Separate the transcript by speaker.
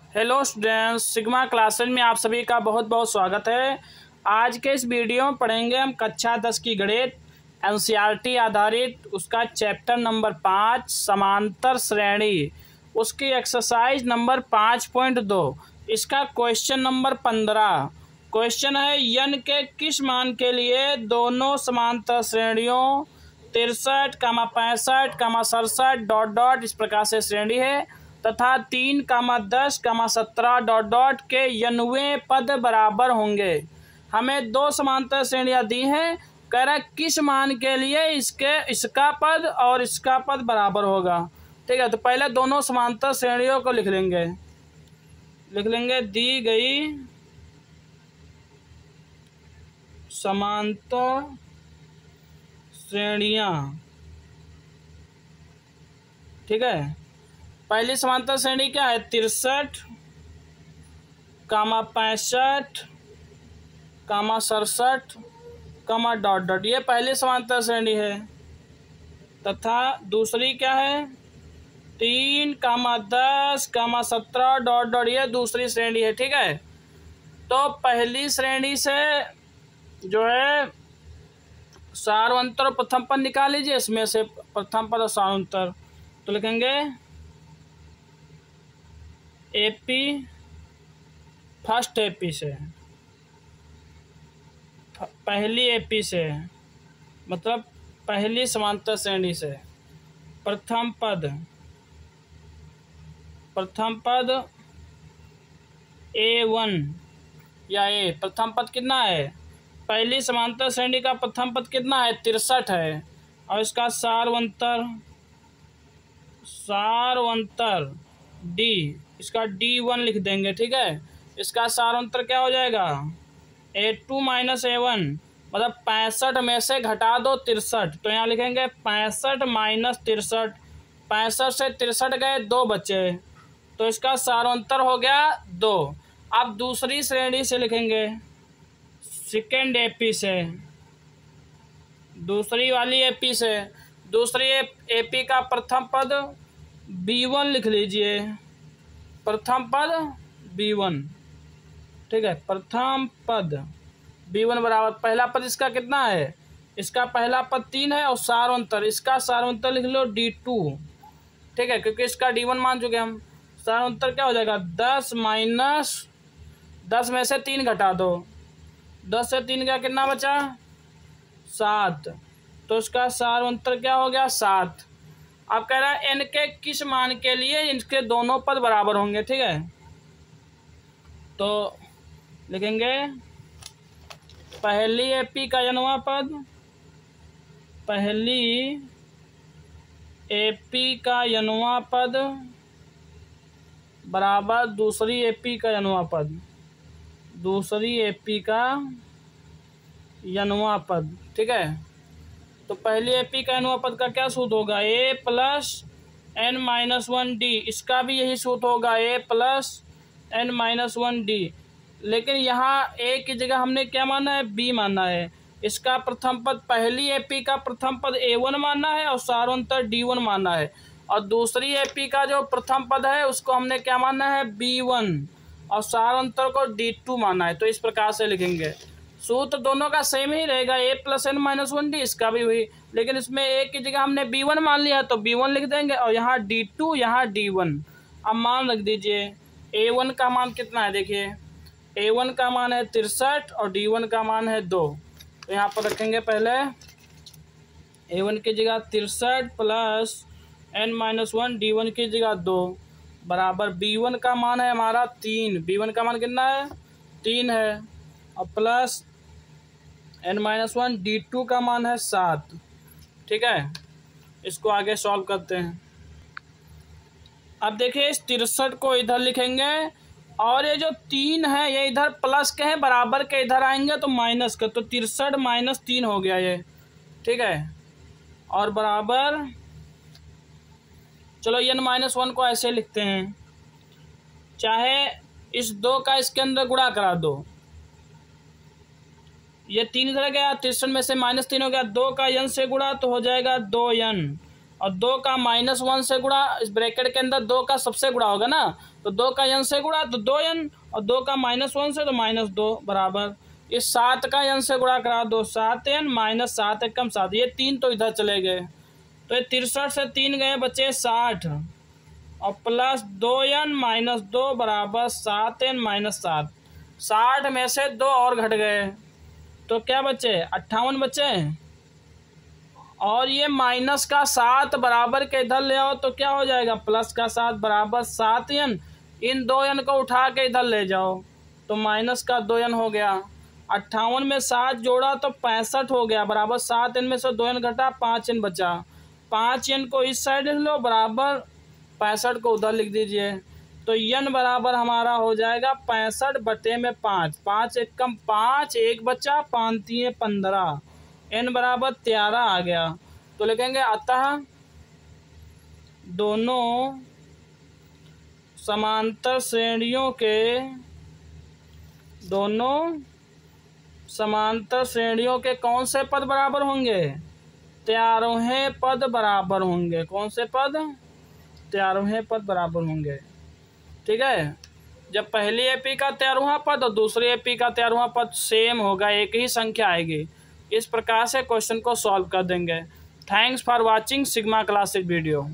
Speaker 1: Hello students, sigma classes में आप सभी का बहुत बहुत स्वागत है। आज के इस वीडियो में पढ़ेंगे हम कक्षा 10 की गणित एनसीईआरटी आधारित उसका चैप्टर नंबर 5 समांतर श्रेणी, उसकी एक्सरसाइज नंबर 5.2, इसका क्वेश्चन नंबर 15। क्वेश्चन है n के किस मान के लिए दोनों समांतर श्रेणियों 63, 65, 67 डॉट डॉट इस प्रकार से श्रेणी है तथा 3, 10, 17 के n वें पद बराबर होंगे। हमें दो समांतर श्रेणियां दी हैं, कह रहा है किस मान के लिए इसका पद और इसका पद बराबर होगा। ठीक है, तो पहले दोनों समांतर श्रेणियों को लिख लेंगे। दी गई समांतर श्रेणियां, ठीक है। पहली समांतर श्रेणी क्या है? 63, 65, 67 डॉट डॉट, ये पहली समांतर श्रेणी है। तथा दूसरी क्या है? 3, 10, 17 डॉट डॉट, ये दूसरी श्रेणी है। ठीक है, तो पहली श्रेणी से जो है सारवंतर और प्रथम पद निकाल लीजिए। इसमें से प्रथम पद और सारवंतर तो लिखेंगे एपी, फर्स्ट एपी से, पहली एपी से मतलब पहली समांतर श्रेणी से प्रथम पद A1 या ए। प्रथम पद कितना है? पहली समांतर श्रेणी का प्रथम पद कितना है? 63 है। और इसका सारवंतर डी, इसका D1 लिख देंगे। ठीक है, इसका सारवंतर क्या हो जाएगा? A2 - A1, मतलब 65 में से घटा दो 63, तो यहाँ लिखेंगे 65 - 63। 65 से 63 गए, 2 बचे, तो इसका सारवंतर हो गया 2। अब दूसरी श्रेणी से लिखेंगे, सेकेंड एपी से, दूसरी वाली एपी से। दूसरी एपी का प्रथम पद B1 लिख लीजिए। प्रथम पद B1, ठीक है, प्रथम पद B1 बराबर पहला पद इसका कितना है? इसका पहला पद 3 है और सारवंतर, इसका सारवंतर लिख लो D2। ठीक है, क्योंकि इसका D1 मान चुके हम। सारवंतर क्या हो जाएगा? 10 - 10 में से 3 घटा दो, 10 से 3 का कितना बचा? 7, तो इसका सारवंतर क्या हो गया? 7। अब कह रहा है n के किस मान के लिए इनके दोनों पद बराबर होंगे। ठीक है, तो लिखेंगे पहली एपी का n वां पद, पहली एपी का n वां पद बराबर दूसरी एपी का n वां पद, दूसरी एपी का n वां पद। ठीक है, तो पहली एपी का n वां पद का क्या सूत्र होगा? A + n-1 D, इसका भी यही सूत्र होगा, A + n-1 D। लेकिन यहाँ A की जगह हमने क्या माना है? B माना है। इसका प्रथम पद, पहली एपी का प्रथम पद A1 माना है और सारवंतर D1 माना है। और दूसरी एपी का जो प्रथम पद है उसको हमने क्या माना है? B1, और सारवंतर को D2 माना है। तो इस प्रकार से लिखेंगे। सूत्र दोनों का सेम ही रहेगा, A + n-1 D, इसका भी हुई। लेकिन इसमें A की जगह हमने B1 मान लिया तो B1 लिख देंगे, और यहाँ D2, यहाँ D1। अब मान रख दीजिए। A1 का मान कितना है? देखिए, A1 का मान है 63 और D1 का मान है 2। तो यहाँ पर रखेंगे पहले A1 की जगह 63 + n-1, D1 की जगह 2 बराबर B1 का मान है हमारा 3। B1 का मान कितना है? 3 है, और प्लस n-1, D2 का मान है 7। ठीक है, इसको आगे सॉल्व करते हैं। अब देखिए, इस 63 को इधर लिखेंगे और ये जो 3 है ये इधर प्लस के हैं, बराबर के इधर आएंगे तो माइनस के, तो 63 - 3 हो गया ये। ठीक है, और बराबर, चलो n-1 को ऐसे लिखते हैं, चाहे इस 2 का इसके अंदर गुणा करा दो, ये 3 इधर गया, 63 में से -3 हो गया, 2 का n से गुणा तो हो जाएगा 2n, और 2 का -1 से गुणा, इस ब्रैकेट के अंदर 2 का सबसे गुणा होगा ना, तो 2 का n से गुणा तो 2n, और 2 का -1 से तो -2 बराबर, इस 7 का n से गुणा करा दो, 7n -7 एकम 7, ये 3 तो इधर चले गए, तो ये 63 से 3 गए, बचे 60, और प्लस 2n - 2 बराबर 7n - 7, 60 में से 2 और घट गए, तो क्या बचे 58 बचे, और ये माइनस का 7 बराबर के इधर ले आओ तो क्या हो जाएगा, प्लस का 7 बराबर 7n, इन 2n को उठा के इधर ले जाओ तो माइनस का 2n हो गया, 58 में 7 जोड़ा तो 65 हो गया, बराबर 7n में से 2n घटा 5n बचा, 5n को इस साइड लिख लो, बराबर 65 को उधर लिख दीजिए, तो n बराबर हमारा हो जाएगा 65/5, 5 एकम 5, 1 बचा, 5 3 15, n बराबर 13 आ गया, तो लिखेंगे अतः दोनों समांतर श्रेणियों के कौन से पद बराबर होंगे, 13वें पद बराबर होंगे, कौन से पद, 13वें पद बराबर होंगे। ठीक है, जब पहली एपी का 13वां पद और दूसरी एपी का 13वां पद सेम होगा, एक ही संख्या आएगी, इस प्रकार से क्वेश्चन को सॉल्व कर देंगे। Thanks for watching sigma classic video.